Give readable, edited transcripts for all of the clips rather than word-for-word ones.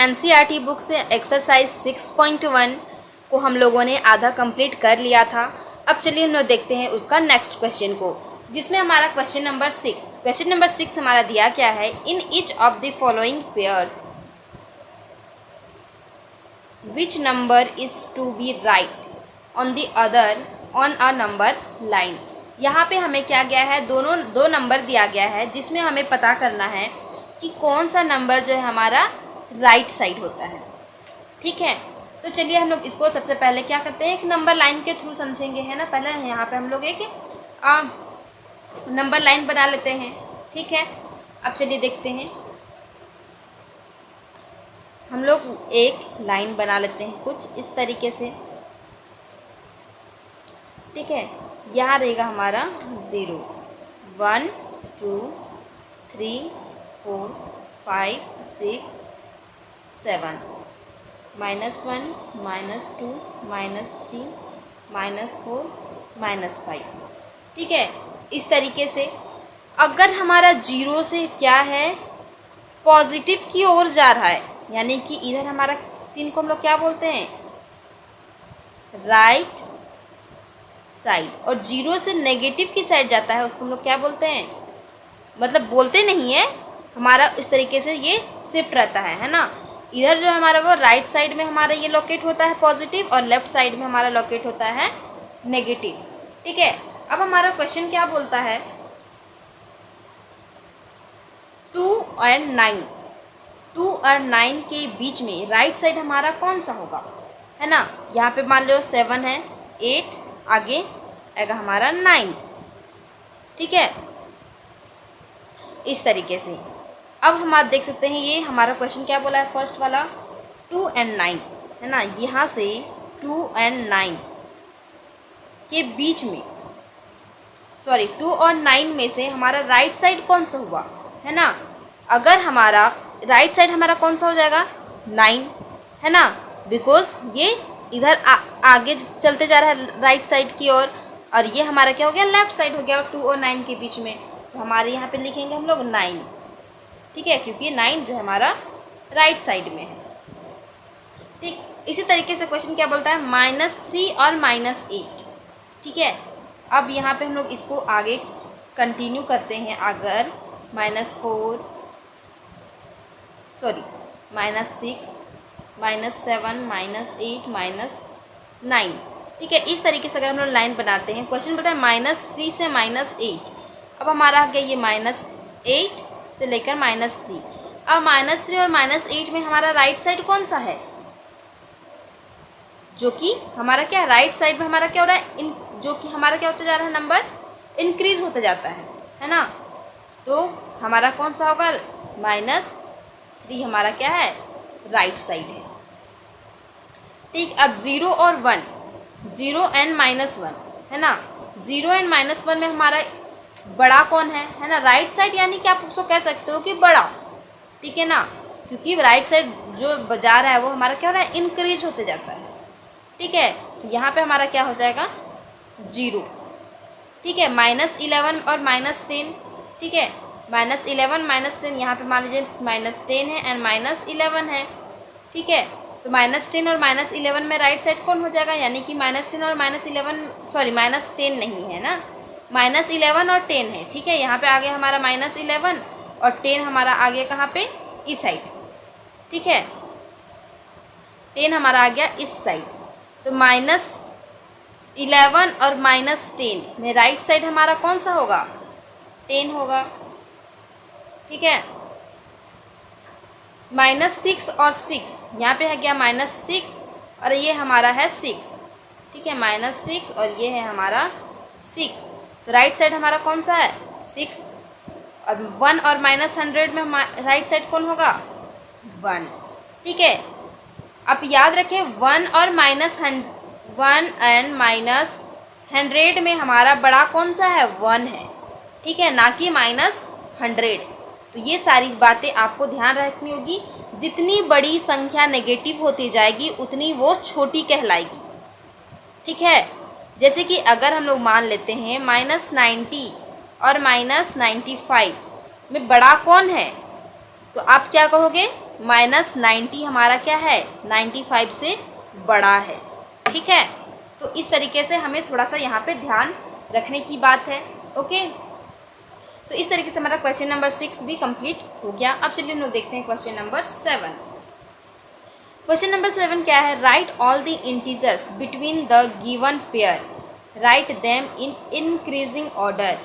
NCERT book से exercise 6.1 को हम लोगों ने आधा कंप्लीट कर लिया था। अब चलिए हम लोग देखते हैं उसका नेक्स्ट क्वेश्चन को, जिसमें हमारा क्वेश्चन नंबर 6 हमारा दिया क्या है। In each of the following pairs which number is to be right on the other on a number line. यहाँ पे हमें क्या गया है, दो नंबर दिया गया है, जिसमें हमें पता करना है कि कौन सा नंबर जो है हमारा राइट साइड होता है। ठीक है, तो चलिए हम लोग इसको सबसे पहले क्या करते हैं, एक नंबर लाइन के थ्रू समझेंगे, है ना। पहले यहाँ पे हम लोग एक नंबर लाइन बना लेते हैं। ठीक है, अब चलिए देखते हैं, हम लोग एक लाइन बना लेते हैं कुछ इस तरीके से। ठीक है, यहाँ रहेगा हमारा 0 1 2 3 4 5 6 7 -1 -2 -3 -4 -5। ठीक है, इस तरीके से अगर हमारा 0 से क्या है, पॉजिटिव की ओर जा रहा है, यानी कि इधर हमारा सीन को हम लोग क्या बोलते हैं, राइट साइड, और 0 से नेगेटिव की साइड जाता है उसको हम लोग क्या बोलते हैं, मतलब बोलते नहीं है, हमारा इस तरीके से ये शिफ्ट रहता है ना। इधर जो हमारा वो राइट साइड में हमारा ये लोकेट होता है पॉजिटिव, और लेफ्ट साइड में हमारा लोकेट होता है नेगेटिव। ठीक है, अब हमारा क्वेश्चन क्या बोलता है, 2 और 9 के बीच में राइट साइड हमारा कौन सा होगा, है ना। यहाँ पे मान लो 7 है, 8 आगे आएगा हमारा 9। ठीक है, इस तरीके से अब हम आप देख सकते हैं, ये हमारा क्वेश्चन क्या बोला है, फर्स्ट वाला 2 और 9, है ना। यहाँ से 2 और 9 के बीच में, 2 और 9 में से हमारा राइट साइड कौन सा हुआ, है ना। अगर हमारा राइट साइड हमारा कौन सा हो जाएगा, 9, है ना, बिकॉज ये इधर आगे चलते जा रहा है राइट साइड की ओर, और ये हमारा क्या हो गया, लेफ्ट साइड हो गया 2 और 9 के बीच में। तो हमारे यहाँ पे लिखेंगे हम लोग 9। ठीक है, क्योंकि 9 जो हमारा राइट साइड में है। ठीक, इसी तरीके से क्वेश्चन क्या बोलता है, -3 और -8। ठीक है, अब यहाँ पे हम लोग इसको आगे कंटिन्यू करते हैं। अगर -4 -6 -7 -8 -9। ठीक है, इस तरीके से अगर हम लोग लाइन बनाते हैं, क्वेश्चन बोलता है -3 से -8। अब हमारा आ गया ये -8 से लेकर -3। अब -3 और -8 में हमारा राइट साइड कौन सा है, जो कि हमारा क्या राइट साइड में हमारा क्या हो रहा है, जो कि हमारा क्या होता जा रहा है, नंबर इंक्रीज होता जाता है ना। तो हमारा कौन सा होगा, -3 हमारा क्या है, राइट साइड है। ठीक, अब 0 और 1, 0 और -1, है ना। 0 और -1 में हमारा बड़ा कौन है ना, राइट साइड, यानी कि आप उसको कह सकते हो कि बड़ा। ठीक है ना, क्योंकि राइट साइड जो जा रहा है वो हमारा क्या हो रहा है, इंक्रीज होते जाता है। ठीक है, तो यहाँ पे हमारा क्या हो जाएगा, 0। ठीक है, -11 और -10। ठीक है, -11 -10, यहाँ पे मान लीजिए -10 है एंड -11 है। ठीक है, तो -10 और -11 में राइट साइड कौन हो जाएगा, यानी कि -10 और -10 नहीं है ना, -11 और 10 है। ठीक है, यहाँ पे आगे हमारा -11 और 10 हमारा आगे कहाँ पे, इस साइड। ठीक है, 10 हमारा आ गया इस साइड। तो -11 और -10 में राइट साइड हमारा कौन सा होगा, 10 होगा। ठीक है, -6 और 6, यहाँ पे है गया -6 और ये हमारा है 6। ठीक है, -6 और ये है हमारा 6। तो राइट साइड हमारा कौन सा है, 6। और 1 और -100 में राइट साइड कौन होगा, 1। ठीक है, आप याद रखें 1 और -100 में हमारा बड़ा कौन सा है, 1 है। ठीक है, ना कि -100। तो ये सारी बातें आपको ध्यान रखनी होगी। जितनी बड़ी संख्या नेगेटिव होती जाएगी उतनी वो छोटी कहलाएगी। ठीक है, जैसे कि अगर हम लोग मान लेते हैं -90 और -95 में बड़ा कौन है, तो आप क्या कहोगे, -90 हमारा क्या है, 95 से बड़ा है। ठीक है, तो इस तरीके से हमें थोड़ा सा यहाँ पे ध्यान रखने की बात है। ओके, तो इस तरीके से हमारा क्वेश्चन नंबर 6 भी कंप्लीट हो गया। अब चलिए हम लोग देखते हैं क्वेश्चन नंबर 7। क्वेश्चन नंबर 7 क्या है, right all the integers between the given pair, write them in increasing order.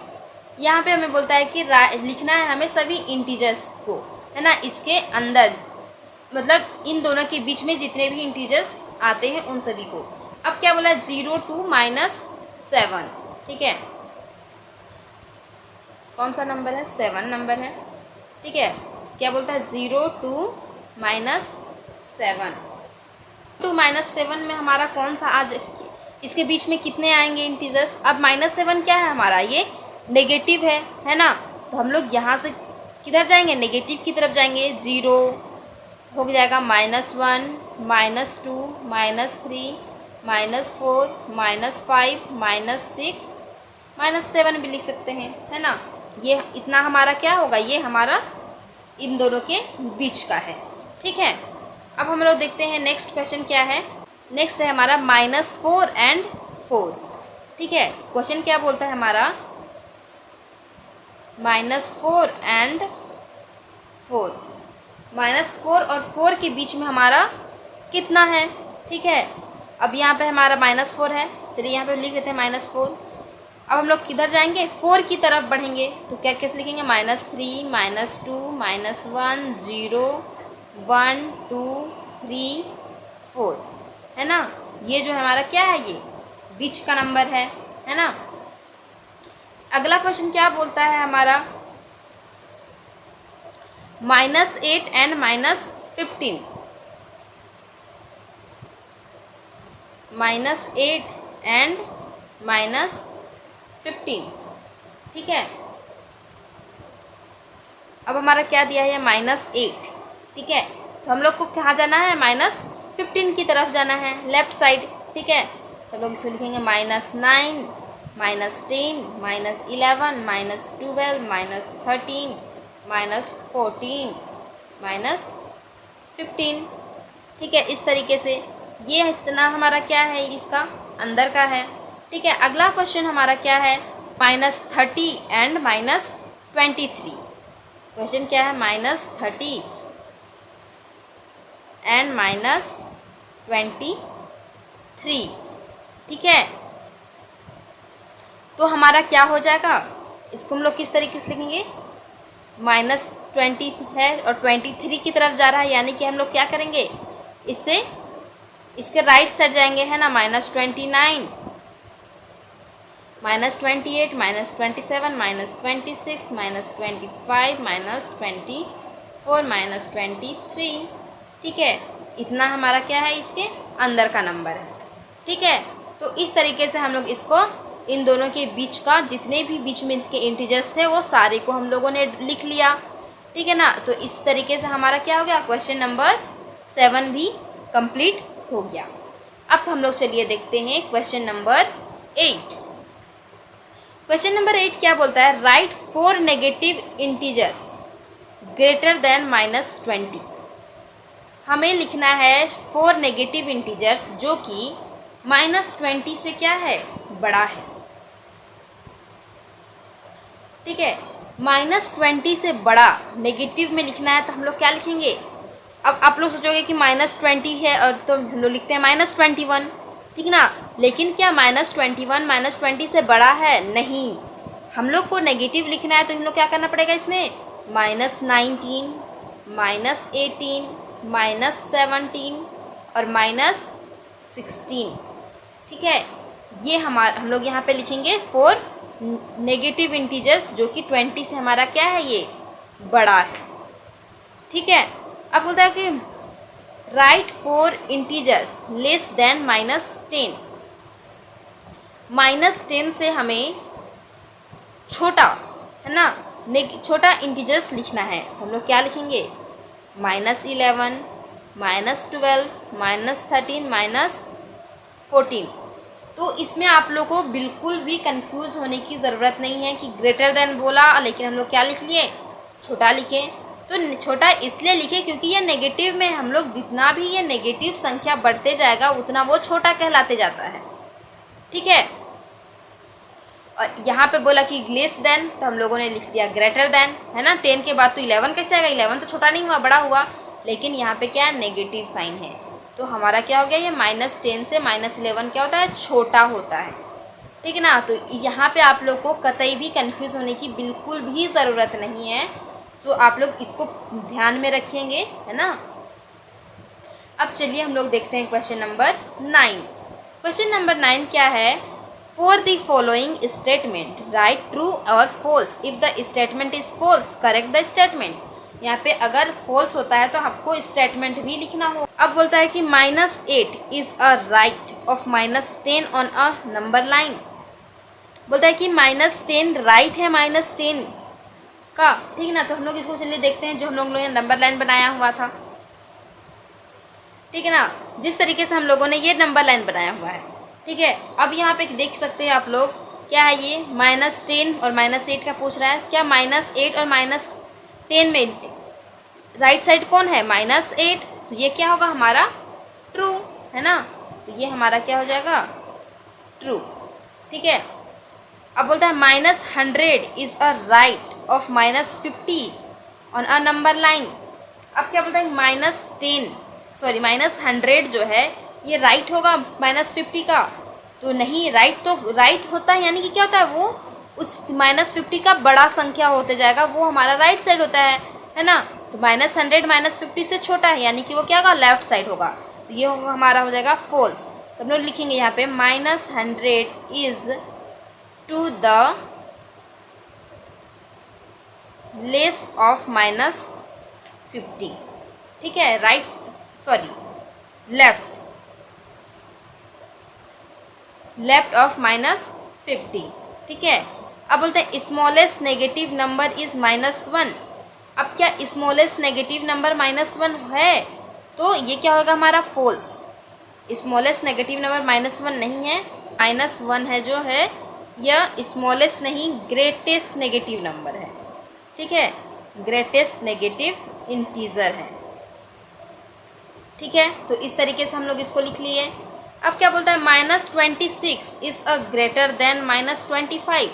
यहाँ पे हमें बोलता है कि लिखना है हमें सभी इंटीजर्स को, है ना, इसके अंदर, मतलब इन दोनों के बीच में जितने भी इंटीजर्स आते हैं उन सभी को। अब क्या बोला, 0 to -7। ठीक है, कौन सा नंबर है, 7 नंबर है। ठीक है, क्या बोलता है, 0 to -7। टू -7 में हमारा कौन सा आज, इसके बीच में कितने आएंगे इंटीजर्स। अब -7 क्या है हमारा, ये नेगेटिव है ना, तो हम लोग यहाँ से किधर जाएंगे, नेगेटिव की तरफ जाएंगे। 0 हो जाएगा -1, -2, -3, -4, -5, -6, -7 भी लिख सकते हैं, है ना। ये इतना हमारा क्या होगा, ये हमारा इन दोनों के बीच का है। ठीक है, अब हम लोग देखते हैं नेक्स्ट क्वेश्चन क्या है। नेक्स्ट है हमारा -4 and 4। ठीक है, क्वेश्चन क्या बोलता है हमारा, -4 and 4, -4 और 4 के बीच में हमारा कितना है। ठीक है, अब यहाँ पे हमारा -4 है, चलिए यहाँ पे लिख लेते हैं -4। अब हम लोग किधर जाएंगे, 4 की तरफ बढ़ेंगे, तो क्या कैसे लिखेंगे, -3, -2, -1, 0, 1, 2, 3, 4, है ना। ये जो हमारा क्या है, ये बीच का नंबर है ना। अगला क्वेश्चन क्या बोलता है हमारा, -8 and -15, -8 and -15। ठीक है, अब हमारा क्या दिया है, -8। ठीक है, तो हम लोग को कहाँ जाना है, -15 की तरफ जाना है, लेफ्ट साइड। ठीक है, तो हम लोग इसको लिखेंगे -9, -10, -11, -12, -13, -14, -15। ठीक है, इस तरीके से ये इतना हमारा क्या है, इसका अंदर का है। ठीक है, अगला क्वेश्चन हमारा क्या है, -30 and -23। क्वेश्चन क्या है, -30 and -23। ठीक है, तो हमारा क्या हो जाएगा, इसको हम लोग किस तरीके से लिखेंगे, -20 है और 23 की तरफ जा रहा है, यानी कि हम लोग क्या करेंगे, इससे इसके राइट साइड जाएंगे, है ना, -29, -28, -27, -26, -25, -24, -23। ठीक है, इतना हमारा क्या है, इसके अंदर का नंबर है। ठीक है, तो इस तरीके से हम लोग इसको, इन दोनों के बीच का जितने भी बीच में के इंटीजर्स थे वो सारे को हम लोगों ने लिख लिया। ठीक है ना, तो इस तरीके से हमारा क्या हो गया, क्वेश्चन नंबर 7 भी कंप्लीट हो गया। अब हम लोग चलिए देखते हैं क्वेश्चन नंबर 8। क्वेश्चन नंबर 8 क्या बोलता है, right 4 negative integers greater than -20। हमें लिखना है 4 नेगेटिव इंटीजर्स जो कि -20 से क्या है, बड़ा है। ठीक है, -20 से बड़ा नेगेटिव में लिखना है, तो हम लोग क्या लिखेंगे। अब आप लोग सोचोगे कि -20 है और तो हम लोग लिखते हैं -21, ठीक ना, लेकिन क्या -21 -20 से बड़ा है, नहीं। हम लोग को नेगेटिव लिखना है तो हम लोग क्या करना पड़ेगा, इसमें -19, -18, -17 और -16। ठीक है, ये हम लोग यहाँ पे लिखेंगे 4 नेगेटिव इंटीजर्स जो कि 20 से हमारा क्या है, ये बड़ा है। ठीक है, अब बोलता है कि राइट 4 इंटीजर्स लेस देन -10। -10 से हमें छोटा, है ना, छोटा इंटीजर्स लिखना है, तो हम लोग क्या लिखेंगे, -11, -12, -13, -14। तो इसमें आप लोग को बिल्कुल भी कंफ्यूज होने की ज़रूरत नहीं है कि ग्रेटर देन बोला लेकिन हम लोग क्या लिख लिए, छोटा लिखे। तो छोटा इसलिए लिखे क्योंकि ये नेगेटिव में हम लोग जितना भी ये नेगेटिव संख्या बढ़ते जाएगा उतना वो छोटा कहलाते जाता है। ठीक है, और यहाँ पे बोला कि लेस देन, तो हम लोगों ने लिख दिया ग्रेटर देन, है ना। 10 के बाद तो 11 कैसे आएगा, 11 तो छोटा नहीं हुआ, बड़ा हुआ, लेकिन यहाँ पे क्या है, नेगेटिव साइन है, तो हमारा क्या हो गया, ये -10 से -11 क्या होता है, छोटा होता है। ठीक है ना। तो यहाँ पे आप लोग को कतई भी कंफ्यूज होने की बिल्कुल भी ज़रूरत नहीं है। तो आप लोग इसको ध्यान में रखेंगे, है ना। अब चलिए हम लोग देखते हैं क्वेश्चन नंबर 9। क्वेश्चन नंबर 9 क्या है, for the following statement write true और false, if the statement is false correct the statement. यहाँ पे अगर फॉल्स होता है तो आपको स्टेटमेंट भी लिखना हो। अब बोलता है कि -8 is a right of -10 on a number line. बोलता है कि -10 राइट है -10 का, ठीक है ना। तो हम लोग इसको चलिए देखते हैं, जो हम लोग ने नंबर लाइन बनाया हुआ था, ठीक है ना, जिस तरीके से हम लोगों ने ये नंबर लाइन बनाया हुआ है। ठीक है, अब यहाँ पे देख सकते हैं आप लोग, क्या है ये, -10 और -8 का पूछ रहा है। क्या -8 और -10 में राइट साइड कौन है, -8, तो ये क्या होगा हमारा ट्रू, है ना। तो ये हमारा क्या हो जाएगा, ट्रू। ठीक है, अब बोलता है -100 is a right of -50 on a number line. अब क्या बोलता है, -100 जो है ये राइट होगा -50 का, तो नहीं, राइट तो राइट होता है, यानी कि क्या होता है, वो उस -50 का बड़ा संख्या होते जाएगा, वो हमारा राइट साइड होता है ना। तो -100 -50 से छोटा है, यानी कि वो क्या होगा, लेफ्ट साइड होगा, तो ये होगा हमारा हो जाएगा फॉल्स। तो हम लोग लिखेंगे यहाँ पे -100 is to the less of -50। ठीक है, राइट, सॉरी, लेफ्ट ऑफ -50। ठीक है, अब बोलते हैं स्मॉलेस्ट नेगेटिव नंबर इज -1। अब क्या स्मॉलेस्ट नेगेटिव नंबर -1 है, तो ये क्या होगा हमारा फॉल्स। स्मॉलेस्ट नेगेटिव नंबर -1 नहीं है, -1 है जो है, यह स्मॉलेस्ट नहीं, ग्रेटेस्ट नेगेटिव नंबर है। ठीक है, ग्रेटेस्ट नेगेटिव इंटीजर है। ठीक है, तो इस तरीके से हम लोग इसको लिख लिए। अब क्या बोलता है, -26 इज अ ग्रेटर देन -25।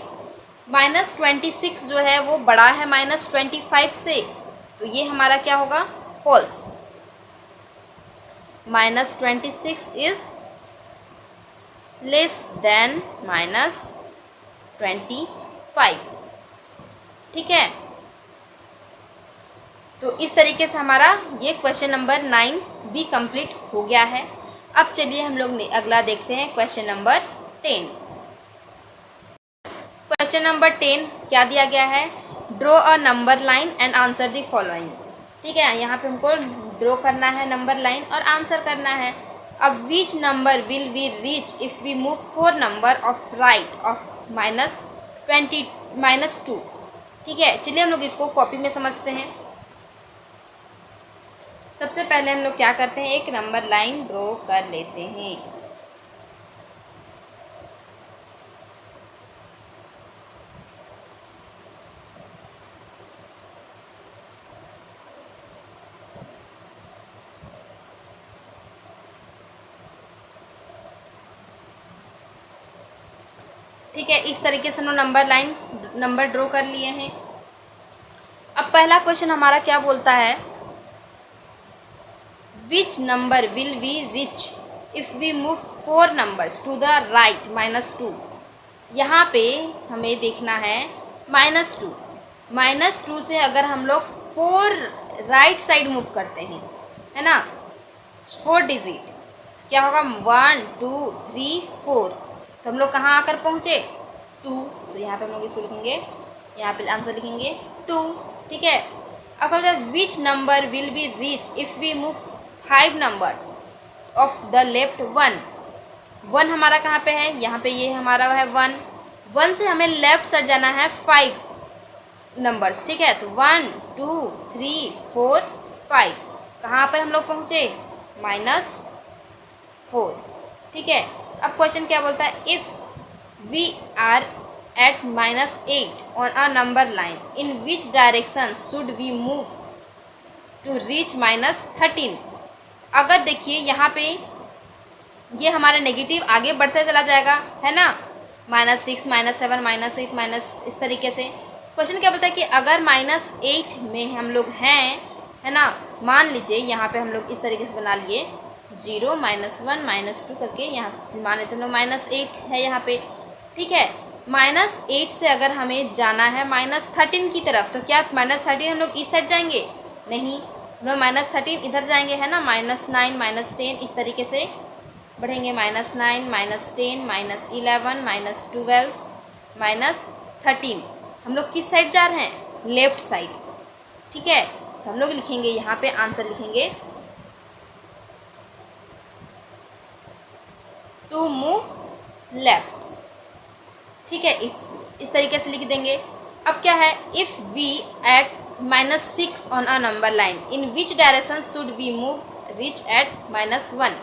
-26 जो है वो बड़ा है -25 से, तो ये हमारा क्या होगा, फॉल्स। -26 is less than -25। ठीक है, तो इस तरीके से हमारा ये क्वेश्चन नंबर 9 भी कंप्लीट हो गया है। अब चलिए हम लोग अगला देखते हैं, क्वेश्चन नंबर 10। क्वेश्चन नंबर 10 क्या दिया गया है, draw a number line and answer the following. ठीक है, यहाँ पे हमको ड्रॉ करना है नंबर लाइन और आंसर करना है। अब which number will we reach if we move 4 number of right of -2। ठीक है, चलिए हम लोग इसको कॉपी में समझते हैं। सबसे पहले हम लोग क्या करते हैं, एक नंबर लाइन ड्रॉ कर लेते हैं। ठीक है, इस तरीके से हम लोग नंबर ड्रॉ कर लिए हैं। अब पहला क्वेश्चन हमारा क्या बोलता है, which number will we reach if we move 4 numbers to the right -2। यहाँ पे हमें देखना है -2 से अगर हम लोग 4 राइट साइड मूव करते हैं, है ना, 4 डिजिट, क्या होगा, 1 2 3 4, तो हम लोग कहाँ आकर पहुँचे, 2, तो यहाँ पे हम लोग इसको लिखेंगे, यहाँ पे आंसर लिखेंगे 2। ठीक है, अब which number will be reach if we move 5 numbers of the left 1 हमारा कहाँ पे है, यहाँ पे ये हमारा है 1 से हमें लेफ्ट साइड जाना है 5 नंबर्स। ठीक है, तो 1 2 3 4 5, कहाँ पर हम लोग पहुँचे, -4। ठीक है, अब क्वेश्चन क्या बोलता है, if we are at -8 on a number line in which direction should we move to reach -13। अगर देखिए यहाँ पे ये हमारा नेगेटिव आगे बढ़ते चला जाएगा, है ना, -6 -7 -8 माइनस, इस तरीके से। क्वेश्चन क्या बोलता है कि अगर -8 में हम लोग हैं, है ना, मान लीजिए यहाँ पे हम लोग इस तरीके से बना लिए 0 -1 -2 करके, यहाँ मान लेते हम लोग -8 है यहाँ पे, ठीक है। -8 से अगर हमें जाना है -13 की तरफ, तो क्या -13 हम लोग इस साइड जाएंगे? नहीं, हम लोग -13 इधर जाएंगे, है ना, -9 -10 इस तरीके से बढ़ेंगे, -9 -10 -11 -12 -13। हम लोग किस साइड जा रहे हैं? लेफ्ट साइड, ठीक है। तो हम लोग लिखेंगे यहाँ पे आंसर लिखेंगे टू मूव लेफ्ट, ठीक है, इस तरीके से लिख देंगे। अब क्या है, if we at -6 on a number line in which direction should we move reach at -1।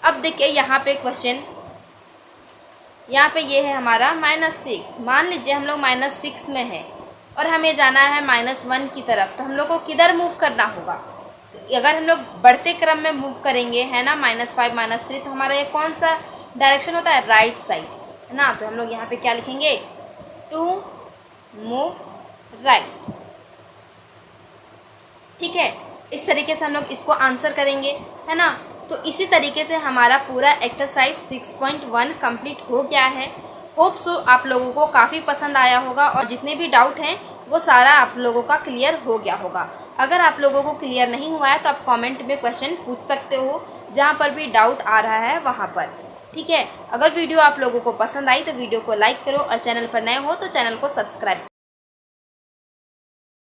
अब देखिए यहाँ पे क्वेश्चन, यहाँ पे ये है हमारा -6। मान लीजिए हम लोग -6 में है और हमें जाना है -1 की तरफ, तो हम लोग को किधर मूव करना होगा? अगर हम लोग बढ़ते क्रम में मूव करेंगे, है ना, -5 -3, तो हमारा ये कौन सा डायरेक्शन होता है? राइट साइड, है ना। तो हम लोग यहाँ पे क्या लिखेंगे? टू मूव राइट, ठीक है। इस तरीके से हम लोग इसको आंसर करेंगे, है ना। तो इसी तरीके से हमारा पूरा एक्सरसाइज 6.1 कंप्लीट हो गया है। होप सो आप लोगों को काफ़ी पसंद आया होगा और जितने भी डाउट हैं वो सारा आप लोगों का क्लियर हो गया होगा। अगर आप लोगों को क्लियर नहीं हुआ है तो आप कमेंट में क्वेश्चन पूछ सकते हो, जहाँ पर भी डाउट आ रहा है वहाँ पर, ठीक है। अगर वीडियो आप लोगों को पसंद आई तो वीडियो को लाइक करो और चैनल पर नए हो तो चैनल को सब्सक्राइब